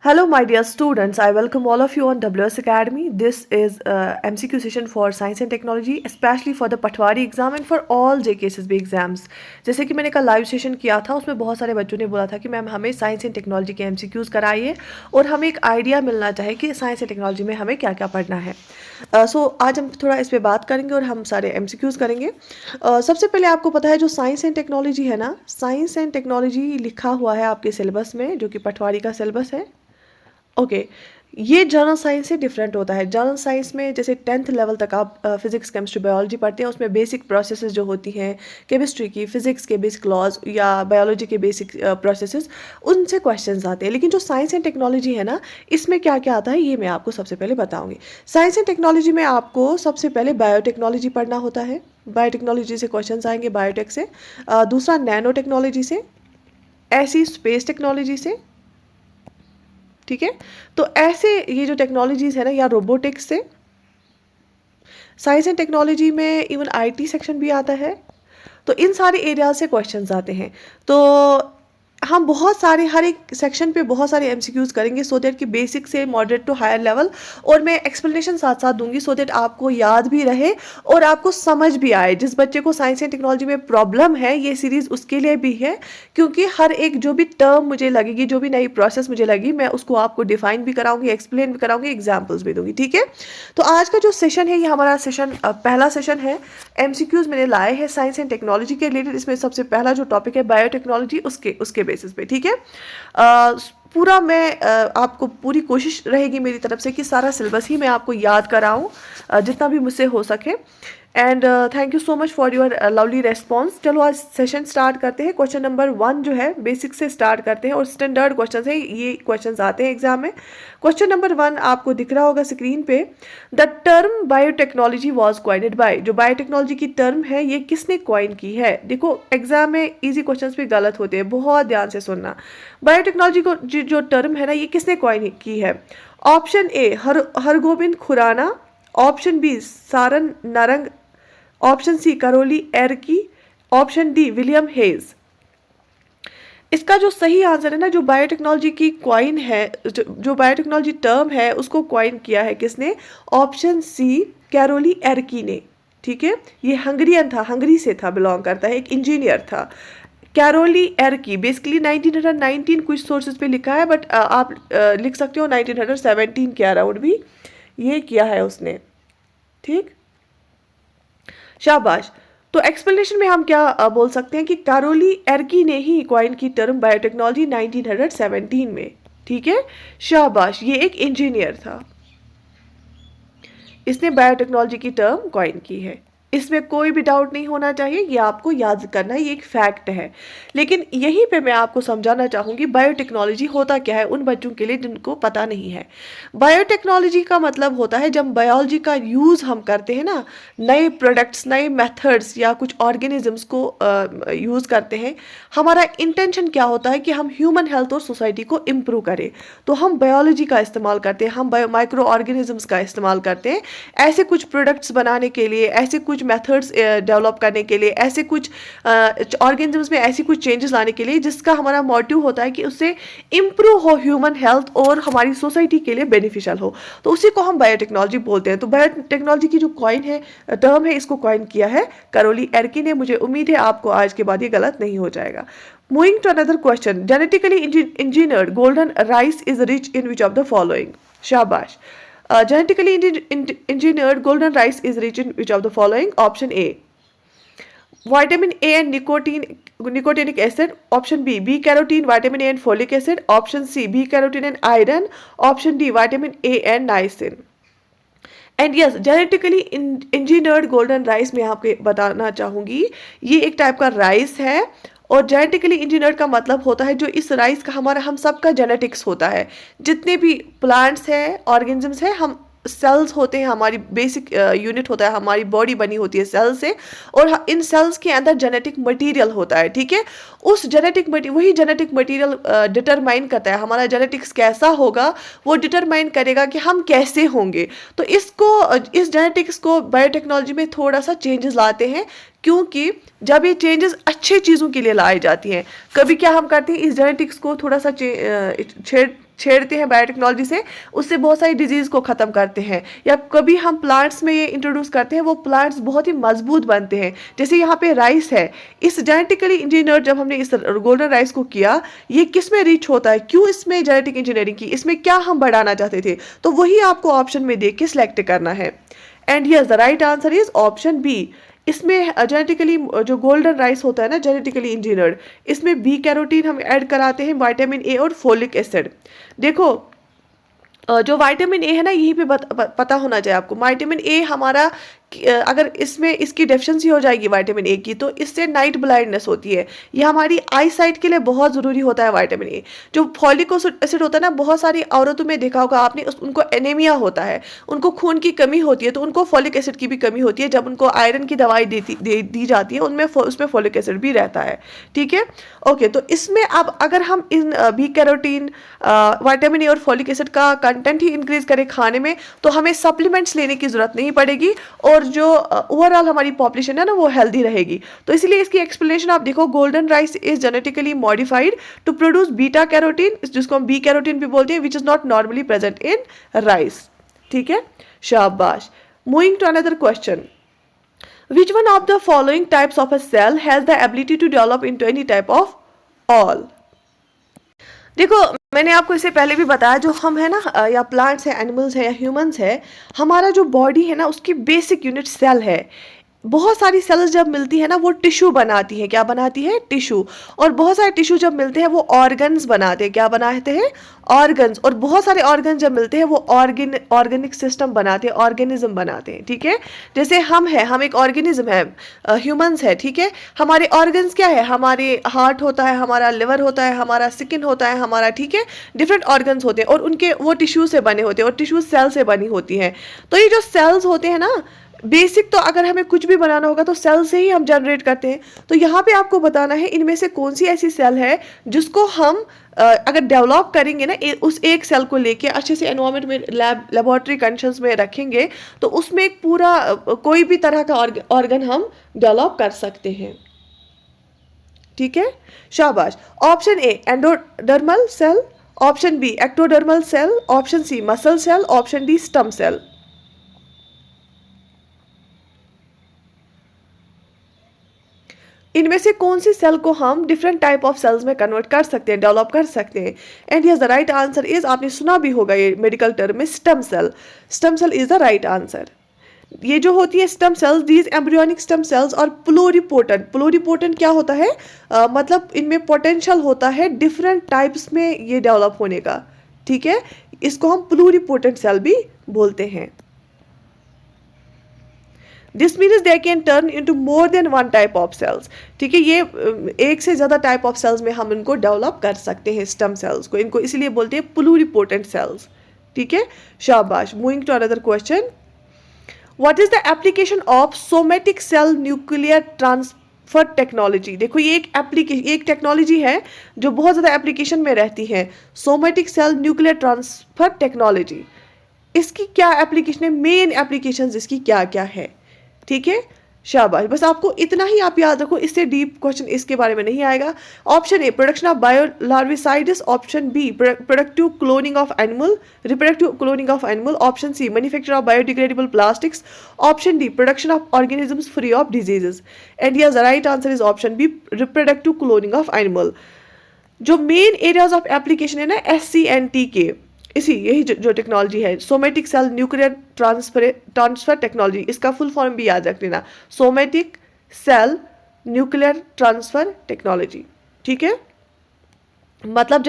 Hello, my dear students. I welcome all of you on WS Academy. This is MCQ session for Science and Technology, especially for the Patwari exam and for all JKSSB exams. जैसे कि मैंने कल live session किया था, उसमें बहुत सारे बच्चों ने बोला था कि मैम हमें साइंस एंड टेक्नोलॉजी के MCQs कराइए और हमें एक आइडिया मिलना चाहिए कि साइंस एंड टेक्नोलॉजी में हमें क्या क्या पढ़ना है। आज हम थोड़ा इस पर बात करेंगे और हम सारे MCQs करेंगे। सबसे पहले आपको पता है जो साइंस एंड टेक्नोलॉजी है ना, साइंस एंड टेक्नोलॉजी लिखा हुआ है आपके सिलेबस में, जो कि पटवारी का सिलेबस है। ओके ये जनरल साइंस से डिफरेंट होता है। जनरल साइंस में जैसे 10th लेवल तक आप फिजिक्स केमिस्ट्री बायोलॉजी पढ़ते हैं, उसमें बेसिक प्रोसेसेस जो होती हैं केमिस्ट्री की, फिजिक्स के बेसिक लॉज या बायोलॉजी के बेसिक प्रोसेसेस, उनसे क्वेश्चंस आते हैं। लेकिन जो साइंस एंड टेक्नोलॉजी है ना, इसमें क्या क्या आता है ये मैं आपको सबसे पहले बताऊंगी। साइंस एंड टेक्नोलॉजी में आपको सबसे पहले बायोटेक्नोलॉजी पढ़ना होता है। बायोटेक्नोलॉजी से क्वेश्चन आएंगे, बायोटेक से। दूसरा नैनो टेक्नोलॉजी से, ऐसी स्पेस टेक्नोलॉजी से। ठीक है, तो ऐसे ये जो टेक्नोलॉजीज है ना, या रोबोटिक्स से। साइंस एंड टेक्नोलॉजी में इवन IT सेक्शन भी आता है। तो इन सारे एरिया से क्वेश्चंस आते हैं। तो हम बहुत सारे हर एक सेक्शन पे बहुत सारे MCQs करेंगे, सो दैट कि बेसिक से मॉडरेट टू हायर लेवल, और मैं एक्सप्लेनेशन साथ साथ दूंगी सो दैट आपको याद भी रहे और आपको समझ भी आए। जिस बच्चे को साइंस एंड टेक्नोलॉजी में प्रॉब्लम है, ये सीरीज उसके लिए भी है, क्योंकि हर एक जो भी टर्म मुझे लगेगी, जो भी नई प्रोसेस मुझे लगी, मैं उसको आपको डिफाइन भी कराऊंगी, एक्सप्लेन भी कराऊंगी, एग्जाम्पल्स भी दूंगी। ठीक है, तो आज का जो सेशन है ये हमारा सेशन पहला सेशन है। MCQs मैंने लाए हैं साइंस एंड टेक्नोलॉजी के रिलेटेड। इसमें सबसे पहला जो टॉपिक है बायोटेक्नोलॉजी, उसके बेसिस पे। ठीक है, पूरा मैं आपको पूरी कोशिश रहेगी मेरी तरफ से कि सारा सिलेबस ही मैं आपको याद कराऊं, जितना भी मुझसे हो सके। And thank you so much for your lovely response. चलो आज सेशन स्टार्ट करते हैं। क्वेश्चन नंबर 1 जो है बेसिक से स्टार्ट करते हैं, और स्टैंडर्ड क्वेश्चन है, ये क्वेश्चन आते हैं एग्जाम में। क्वेश्चन नंबर 1 आपको दिख रहा होगा स्क्रीन पे। The term biotechnology was coined by, जो बायोटेक्नोलॉजी की टर्म है ये किसने क्वाइन की है। देखो एग्जाम में इजी क्वेश्चन भी गलत होते हैं, बहुत ध्यान से सुनना। बायोटेक्नोलॉजी को जो टर्म है ना, ये किसने क्वाइन की है। Option A Hargobind Khurana, option B Saran Narang, option C Karoly Ereky, option D William Hayes. इसका जो सही आंसर है ना, जो बायोटेक्नोलॉजी की क्वाइन है, जो बायोटेक्नोलॉजी टर्म है, उसको क्वाइन किया है किसने। ऑप्शन सी कैरोली एरकी ने। ठीक है, ये हंगरियन था, हंगरी से था, बिलोंग करता है, एक इंजीनियर था। कैरोली एरकी बेसिकली 1919 कुछ सोर्सेज पे लिखा है, बट आप लिख सकते हो 1917 के अराउंड भी ये किया है उसने। ठीक, शाबाश। तो एक्सप्लेनेशन में हम क्या बोल सकते हैं कि कैरोली एरकी ने ही क्वाइन की टर्म बायोटेक्नोलॉजी 1917 में। ठीक है, शाबाश, ये एक इंजीनियर था, इसने बायोटेक्नोलॉजी की टर्म क्वाइन की है। इसमें कोई भी डाउट नहीं होना चाहिए, ये आपको याद करना है, ये एक फैक्ट है। लेकिन यहीं पे मैं आपको समझाना चाहूँगी बायोटेक्नोलॉजी होता क्या है उन बच्चों के लिए जिनको पता नहीं है। बायोटेक्नोलॉजी का मतलब होता है जब बायोलॉजी का यूज़ हम करते हैं ना, नए प्रोडक्ट्स, नए मेथड्स या कुछ ऑर्गेनिजम्स को यूज़ करते हैं। हमारा इंटेंशन क्या होता है कि हम ह्यूमन हेल्थ और सोसाइटी को इम्प्रूव करें, तो हम बायोलॉजी का इस्तेमाल करते हैं, हम माइक्रो ऑर्गेनिजम्स का इस्तेमाल करते हैं ऐसे कुछ प्रोडक्ट्स बनाने के लिए, ऐसे कुछ मेथड्स डेवलप करने के लिए, ऐसे कुछ ऑर्गेनिजम्स में ऐसी कुछ चेंजेस लाने के लिए, जिसका हमारा मोटिव होता है कि उससे इम्प्रूव हो ह्यूमन हेल्थ और हमारी सोसाइटी के लिए बेनिफिशियल हो। तो उसी को हम बायोटेक्नोलॉजी बोलते हैं। तो बायोटेक्नोलॉजी की जो कॉइन है, टर्म है, इसको कॉइन किया है कैरोली एरकी ने। मुझे उम्मीद है आपको आज के बाद ये गलत नहीं हो जाएगा। Moving to another question, genetically engineered golden rice is rich in which of the following. शाबाश। Genetically engineered golden rice is rich in which of the following? Option A, vitamin A and nicotinic acid. Option B, B carotene, vitamin A and folic acid. Option C, B carotene and iron. Option D, vitamin A and niacin. And yes, genetically engineered golden rice में आपको बताना चाहूँगी, ये एक type का rice है। और genetically engineered का मतलब होता है जो इस राइस का हमारा हम सबका जेनेटिक्स होता है, जितने भी प्लांट्स हैं, ऑर्गेनिजम्स हैं, हम सेल्स होते हैं, हमारी बेसिक यूनिट होता है, हमारी बॉडी बनी होती है सेल से, और इन सेल्स के अंदर जेनेटिक मटेरियल होता है। ठीक है, उस वही जेनेटिक मटेरियल डिटरमाइन करता है हमारा जेनेटिक्स कैसा होगा, वो डिटरमाइन करेगा कि हम कैसे होंगे। तो इस जेनेटिक्स को बायोटेक्नोलॉजी में थोड़ा सा चेंजेस लाते हैं, क्योंकि जब ये चेंजेस अच्छे चीज़ों के लिए लाई जाती हैं, कभी क्या हम करते हैं, इस जेनेटिक्स को थोड़ा सा छेड़ते हैं बायोटेक्नोलॉजी से, उससे बहुत सारी डिजीज़ को ख़त्म करते हैं। या कभी हम प्लांट्स में ये इंट्रोड्यूस करते हैं, वो प्लांट्स बहुत ही मजबूत बनते हैं। जैसे यहाँ पे राइस है, इस जेनेटिकली इंजीनियर जब हमने इस गोल्डन राइस को किया, ये किस में रिच होता है, क्यों इसमें जेनेटिक इंजीनियरिंग की, इसमें क्या हम बढ़ाना चाहते थे, तो वही आपको ऑप्शन में देख के सिलेक्ट करना है। And yes, the right answer is option B. इसमें जेनेटिकली जो गोल्डन राइस होता है ना, जेनेटिकली इंजीनियर्ड, इसमें बी कैरोटीन हम ऐड कराते हैं, विटामिन ए और फोलिक एसिड। देखो जो विटामिन ए है ना, यहीं पे पता होना चाहिए आपको। विटामिन ए हमारा अगर इसमें इसकी डेफिशिएंसी हो जाएगी विटामिन ए की, तो इससे नाइट ब्लाइंडनेस होती है। ये हमारी आई साइट के लिए बहुत ज़रूरी होता है विटामिन ए। जो फॉलिक एसिड होता है ना, बहुत सारी औरतों में देखा होगा आपने, उनको एनीमिया होता है, उनको खून की कमी होती है, तो उनको फॉलिक एसिड की भी कमी होती है। जब उनको आयरन की दवाई दी जाती है, उसमें फॉलिक एसिड भी रहता है। ठीक है, ओके। तो इसमें अब अगर हम in B carotene, vitamin A और फॉलिक एसिड का कंटेंट ही इंक्रीज करें खाने में, तो हमें सप्लीमेंट्स लेने की जरूरत नहीं पड़ेगी, और जो ओवरऑल हमारी पॉपुलेशन है ना, वो हेल्दी रहेगी। तो इसलिए इसकी एक्सप्लेनेशन आप देखो, golden rice is genetically modified to produce beta carotene, जिसको हम बी कैरोटीन भी बोलते हैं, which is not normally present in rice. ठीक है, शाबाश। Moving to another question, which one of the following types of a cell has the ability to develop into any type of all? देखो, मैंने आपको इससे पहले भी बताया, जो हम है ना, या प्लांट्स है, एनिमल्स है, या ह्यूमंस है, हमारा जो बॉडी है ना, उसकी बेसिक यूनिट सेल है। बहुत सारी सेल्स जब मिलती है ना, वो टिश्यू बनाती है। क्या बनाती है? टिश्यू। और बहुत सारे टिश्यू जब मिलते हैं, वो ऑर्गन्स बनाते हैं। क्या बनाते हैं? ऑर्गन्स। और बहुत सारे ऑर्गन जब मिलते हैं, वो ऑर्गेनिक सिस्टम बनाते हैं, ऑर्गेनिज्म बनाते हैं। ठीक है, जैसे हम एक ऑर्गेनिज्म है, ह्यूमंस है। ठीक है, हमारे ऑर्गन्स क्या है? हमारे हार्ट होता है, हमारा लिवर होता है, हमारा स्किन होता है हमारा। ठीक है, डिफरेंट ऑर्गन्स होते हैं, और उनके वो टिश्यू से बने होते हैं, और टिश्यू सेल से बनी होती हैं। तो ये जो सेल्स होते हैं ना, बेसिक तो अगर हमें कुछ भी बनाना होगा तो सेल से ही हम जनरेट करते हैं। तो यहाँ पे आपको बताना है, इनमें से कौन सी ऐसी सेल है जिसको हम अगर डेवलप करेंगे ना, उस एक सेल को लेके अच्छे से एनवायरनमेंट में, लेबोरेटरी कंडीशंस में रखेंगे, तो उसमें एक पूरा कोई भी तरह का ऑर्गन हम डेवलप कर सकते हैं। ठीक है, शाबाश। Option A endodermal cell, option B ectodermal cell, option C muscle cell, option D stem cell. इनमें से कौन सी सेल को हम डिफरेंट टाइप ऑफ सेल्स में कन्वर्ट कर सकते हैं, डेवलप कर सकते हैं? And yes, the right answer is, आपने सुना भी होगा ये मेडिकल टर्म में, stem cell. Stem cell is the right answer. ये जो होती है stem cells, these embryonic stem cells और प्लूरिपोटेंट। प्लूरिपोटेंट क्या होता है? मतलब इनमें पोटेंशियल होता है डिफरेंट टाइप्स में ये डेवलप होने का। ठीक है, इसको हम प्लूरिपोटेंट सेल भी बोलते हैं। This means they can turn into more than one type of cells. ठीक है, ये एक से ज़्यादा टाइप ऑफ सेल्स में हम इनको डेवलप कर सकते हैं, स्टेम सेल्स को। इनको इसलिए बोलते हैं प्लूरिपोटेंट सेल्स। ठीक है, शाबाश। Moving to another question, what is the application of somatic cell nuclear transfer technology? देखो, ये एक टेक्नोलॉजी है जो बहुत ज़्यादा एप्लीकेशन में रहती है, somatic cell nuclear transfer technology. इसकी क्या एप्लीकेशन है, मेन एप्लीकेशन इसकी क्या क्या है? ठीक है, शाबाश। बस आपको इतना ही आप याद रखो, इससे डीप क्वेश्चन इसके बारे में नहीं आएगा। Option A production of biolarvicides, option B productive cloning of animal, reproductive cloning of animal, option C manufacture of biodegradable plastics, option D production of organisms free of diseases. And yes, the right answer is option B reproductive cloning of animal. जो main areas of application है ना, SCNT के, यही जो technology है, somatic cell nuclear transfer technology, इसका full form भी याद रख लेना, somatic cell nuclear transfer technology. ठीक है, मतलब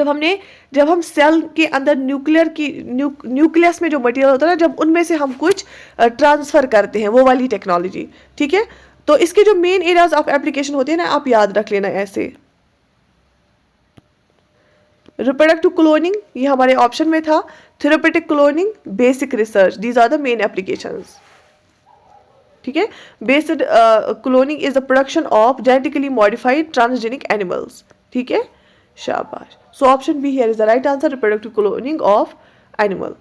जब हम सेल के अंदर न्यूक्लियस में जो मटेरियल होता है ना, जब उनमें से हम कुछ ट्रांसफर करते हैं, वो वाली टेक्नोलॉजी। ठीक है, तो इसके जो मेन एरियाज ऑफ एप्लीकेशन होते हैं ना, आप याद रख लेना ऐसे। रिप्रोडक्टिव क्लोनिंग, ये हमारे ऑप्शन में था, therapeutic cloning, basic research, these are the main applications. ठीक है, basic cloning is the production of genetically modified transgenic animals. ठीक है, शाबाश। So option B here is the right answer, reproductive cloning of animal.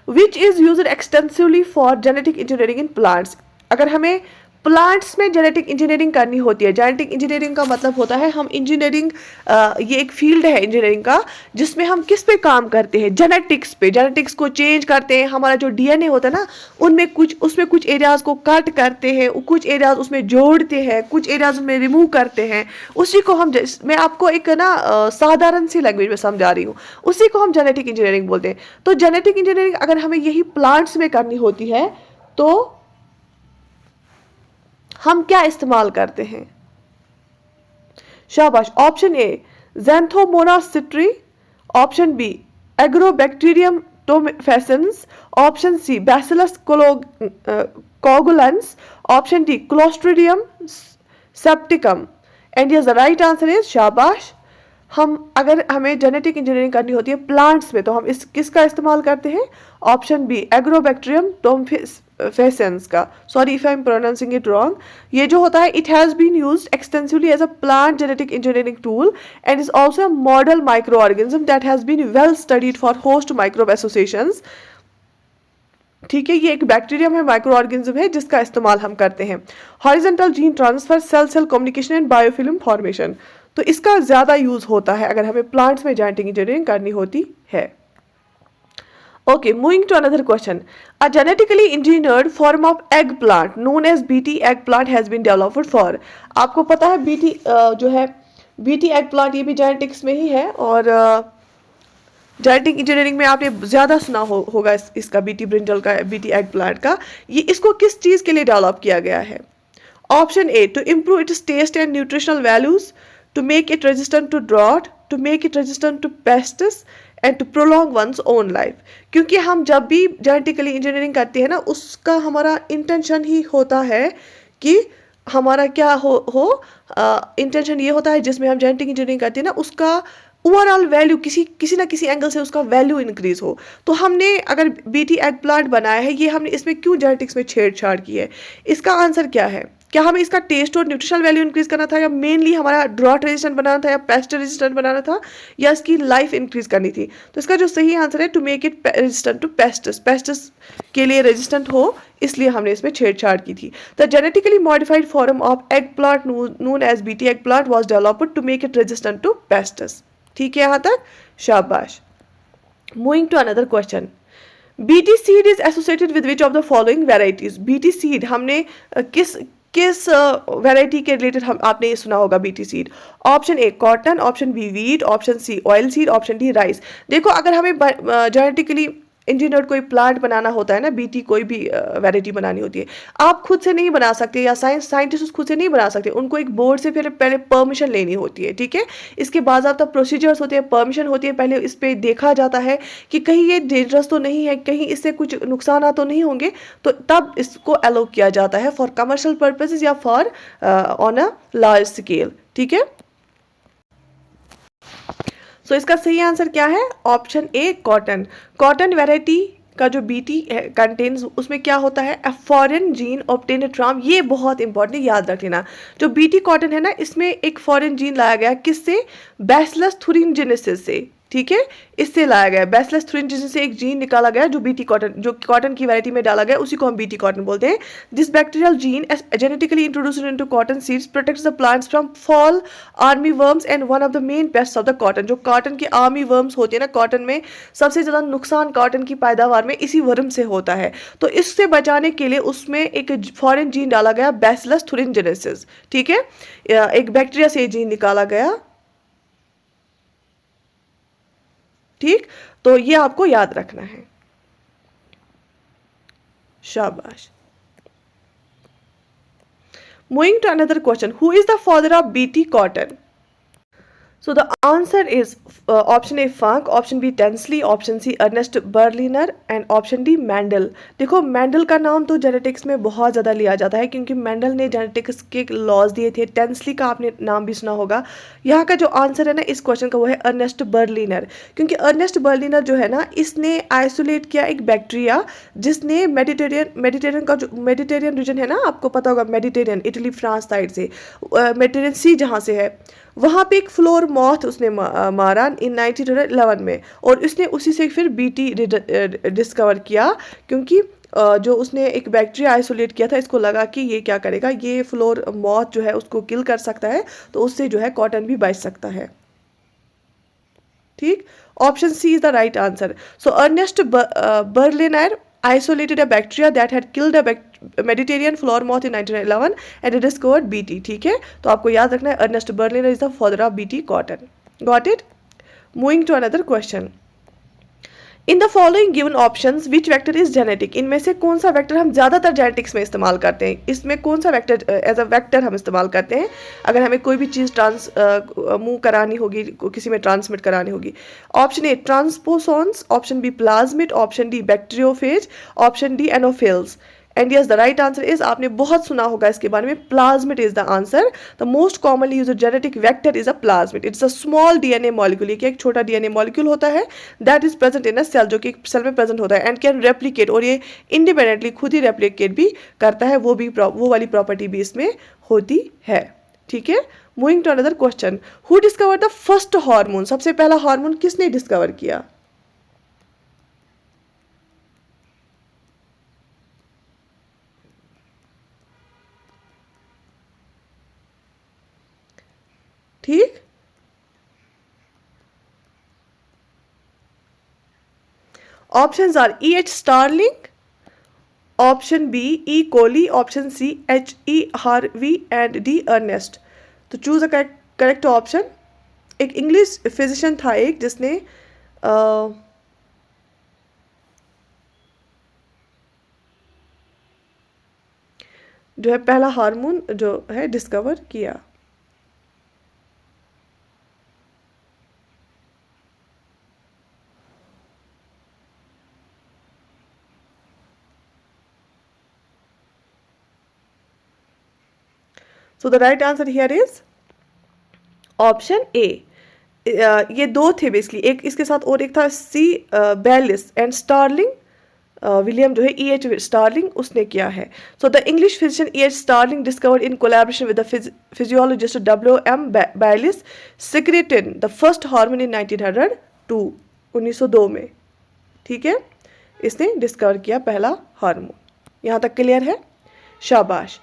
Which is used extensively for genetic engineering in plants? अगर हमें plants में genetic engineering करनी होती है। Genetic engineering का मतलब होता है हम इंजीनियरिंग, ये एक फील्ड है इंजीनियरिंग का जिसमें हम किस पे काम करते हैं, जेनेटिक्स पे। जेनेटिक्स को चेंज करते हैं, हमारा जो डीएनए होता है ना उसमें कुछ एरियाज को कट करते हैं, कुछ एरियाज उसमें जोड़ते हैं, कुछ एरियाज उसमें रिमूव करते हैं। उसी को हम मैं आपको एक ना साधारण सी लैंग्वेज में समझा रही हूँ, उसी को हम जेनेटिक इंजीनियरिंग बोलते हैं। तो जेनेटिक इंजीनियरिंग अगर हमें यही प्लांट्स में करनी होती है तो हम क्या इस्तेमाल करते हैं? शाबाश। Option A Xanthomonas citri, option B agrobacterium tumefaciens, option C Bacillus coagulans, option D Clostridium septicum. And yes the right answer is, शाबाश, हम अगर हमें जेनेटिक इंजीनियरिंग करनी होती है प्लांट्स में तो हम इस किसका इस्तेमाल करते हैं? ऑप्शन बी एग्रोबैक्टीरियम टोमेफेसेंस का। Sorry if I am pronouncing it wrong. ये जो होता है it has been used extensively as a plant genetic engineering tool and is also a model microorganism that has been well studied for host microbe associations. ठीक है, ये एक bacterium है, micro organism है जिसका इस्तेमाल हम करते हैं। Horizontal gene transfer, cell cell communication and biofilm formation, तो इसका ज़्यादा यूज़ होता है अगर हमें प्लांट्स में जेनेटिक इंजीनियरिंग करनी होती है। Okay, moving to another question. A genetically engineered form of eggplant known as BT eggplant has been developed for. आपको पता है BT जो है BT eggplant ये भी जेनेटिक्स में ही है और जेनेटिक इंजीनियरिंग में आपने ज़्यादा सुना होगा इसका BT ब्रिंजल का, BT eggplant का। ये इसको किस चीज़ के लिए डेवलप किया गया है? Option A to improve its taste and nutritional values, to make it resistant to drought, to make it resistant to pests and to prolong one's own life. क्योंकि हम जब भी जेनेटिकली इंजीनियरिंग करते हैं ना उसका हमारा इंटेंशन ही होता है कि हमारा क्या हो इंटेंशन ये होता है जिसमें हम जेनेटिक इंजीनियरिंग करते हैं ना उसका ओवरऑल वैल्यू किसी ना किसी एंगल से उसका वैल्यू इंक्रीज हो। तो हमने अगर BT एग प्लांट बनाया है ये हमने इसमें क्यों जेनेटिक्स में छेड़छाड़ की है? इसका आंसर क्या है? क्या हमें इसका टेस्ट और न्यूट्रिशनल वैल्यू इंक्रीज करना था, या मेनली हमारा ड्रॉट रेजिस्टेंट बनाना था, या पेस्ट रेजिस्टेंट बनाना था, या इसकी लाइफ इंक्रीज करनी थी? तो इसका जो सही आंसर है to make it resistant to pests, pests के लिए रेजिस्टेंट हो इसलिए हमने इसमें छेड़छाड़ की थी। The genetically modified form of eggplant नोन एज BT eggplant was developed to make it resistant to pests. ठीक है यहाँ तक, शाबाश। Moving to another question. BT seed is associated with which of the following varieties? BT seed हमने किस variety के रिलेटेड हम आपने ये सुना होगा BT seed? Option A cotton, option B wheat, option C oil seed, option D rice. देखो अगर हमें जेनेटिकली इंजीनियर्ड कोई प्लांट बनाना होता है ना, BT कोई भी वैरायटी बनानी होती है, आप खुद से नहीं बना सकते या साइंटिस्ट खुद से नहीं बना सकते, उनको एक बोर्ड से फिर पहले परमिशन लेनी होती है। ठीक है, इसके बाज़ाब्ता प्रोसीजर्स होते हैं, परमिशन होती है, पहले इस पर देखा जाता है कि कहीं ये डेंजरस तो नहीं है, कहीं इससे कुछ नुकसान तो नहीं होंगे, तो तब इसको अलाउ किया जाता है फॉर कमर्शियल पर्पसेस या for on a large scale. ठीक है, सो इसका सही आंसर क्या है? Option A cotton. Cotton variety का जो BT कंटेन्स उसमें क्या होता है? A foreign gene obtained from, ये बहुत इंपॉर्टेंट है, याद रख लेना। जो BT कॉटन है ना इसमें एक फॉरेन जीन लाया गया, किससे? बैसिलस thuringiensis से। ठीक है, इससे लाया गया बैसिलस thuringiensis से एक जीन निकाला गया जो BT कॉटन, जो कॉटन की वैरायटी में डाला गया उसी को हम BT कॉटन बोलते हैं। This bacterial gene genetically introduced into cotton seeds protects the plants from fall army worms and one of the main pests of the cotton. जो कॉटन के आर्मी वर्म्स होते हैं ना, कॉटन में सबसे ज़्यादा नुकसान कॉटन की पैदावार में इसी वर्म से होता है, तो इससे बचाने के लिए उसमें एक फॉरेन जीन डाला गया बैसिलस thuringiensis। ठीक है, एक बैक्टीरिया से जीन निकाला गया। ठीक, तो ये आपको याद रखना है, शाबाश। Moving to another question, who is the father of BT cotton? So the answer is option A Funk, option B Tensley, option C Ernest Berliner and option D Mendel। देखो मेंडल का नाम तो जेनेटिक्स में बहुत ज़्यादा लिया जाता है क्योंकि मेंडल ने जेनेटिक्स के लॉज दिए थे। टेंसली का आपने नाम भी सुना होगा। यहाँ का जो आंसर है ना इस क्वेश्चन का वो है अर्नेस्ट बर्लिनर, क्योंकि अर्नेस्ट बर्लिनर जो है ना इसने आइसोलेट किया एक बैक्टीरिया जिसने मेडिटेरियन का जो मेडिटेरियन रीजन है ना, आपको पता होगा मेडिटेरियन, इटली फ्रांस साइड से, मेडिटेरियन सी जहाँ से है वहाँ पे एक फ्लोर मॉथ उसने मारा इन 1911 में, और उसने उसी से फिर BT डिस्कवर किया क्योंकि जो उसने एक बैक्टीरिया आइसोलेट किया था, इसको लगा कि ये क्या करेगा, ये फ्लोर मॉथ जो है उसको किल कर सकता है, तो उससे जो है कॉटन भी बच सकता है। ठीक, option C is the right answer. So Ernest Berliner isolated a bacteria that had killed a Mediterranean flower moth in 1911 and it discovered BT। ठीक है, तो आपको याद रखना है Ernest Berliner is the father of BT cotton. Got it? Moving to another question. In the following given options which vector is genetic, इनमें से कौन सा वेक्टर हम ज़्यादातर जेनेटिक्स में इस्तेमाल करते हैं, इसमें कौन सा वेक्टर एज अ वेक्टर हम इस्तेमाल करते हैं अगर हमें कोई भी चीज़ मूव करानी होगी, किसी में ट्रांसमिट करानी होगी। Option A transposons, option B plasmid, option D bacteriophage, option D anopheles. And yes the right answer is, आपने बहुत सुना होगा इसके बारे में, plasmid is the answer. The most commonly used genetic vector is a plasmid. It's a small DNA molecule, ये एक छोटा डीएनए मॉलिक्यूल होता है that is present in a cell, जो कि एक सेल में प्रेजेंट होता है एंड कैन रेप्लिकेट, और ये इंडिपेंडेंटली खुद ही रेप्लिकेट भी करता है, वो वाली प्रॉपर्टी भी इसमें होती है। ठीक है, moving to another question. Who discover the first hormone, सबसे पहला हार्मोन किसने डिस्कवर किया? ठीक, options are E.H. Starling, option B E. Coli, option C H.E. Harvey and D. Ernest. तो चूज अ करेक्ट ऑप्शन। एक इंग्लिश फिजिशियन था एक, जिसने जो है पहला हार्मोन जो है डिस्कवर किया। So the right answer here is option A. ये दो थे बेसिकली, एक इसके साथ और एक था C Bayliss and Starling, William जो है E.H. स्टार्लिंग उसने किया है। So the English physician E.H. Starling discovered in collaboration with the physiologist W.M. Bayliss secretin the first hormone in 1902, 1902 में। ठीक है, इसने डिस्कवर किया पहला हार्मोन। यहाँ तक क्लियर है? शाबाश।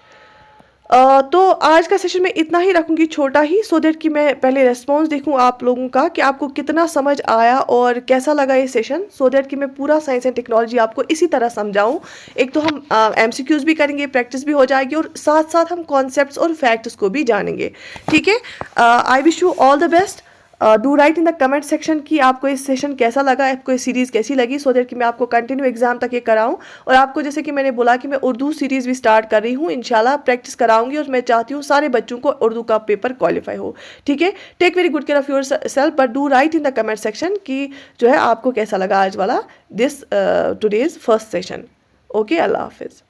तो आज का सेशन मैं इतना ही रखूँगी, छोटा ही, सो दैट कि मैं पहले रिस्पॉन्स देखूँ आप लोगों का कि आपको कितना समझ आया और कैसा लगा ये सेशन, सो दैट कि मैं पूरा साइंस एंड टेक्नोलॉजी आपको इसी तरह समझाऊँ। एक तो हम MCQs भी करेंगे, प्रैक्टिस भी हो जाएगी, और साथ साथ हम कॉन्सेप्ट्स और फैक्ट्स को भी जानेंगे। ठीक है, I wish you all the best. Do write in the comment section कि आपको ये सेशन कैसा लगा, आपको ये सीरीज़ कैसी लगी, सो दैट कि मैं आपको कंटिन्यू एग्जाम तक ये कराऊं। और आपको जैसे कि मैंने बोला कि मैं उर्दू सीरीज़ भी स्टार्ट कर रही हूँ, इंशाल्लाह प्रैक्टिस कराऊंगी, और मैं चाहती हूँ सारे बच्चों को उर्दू का पेपर क्वालिफाई हो। ठीक है, take very good care of your self, but do write in the comment section कि जो है आपको कैसा लगा आज वाला this today's first session. Okay, अल्लाह हाफिज़।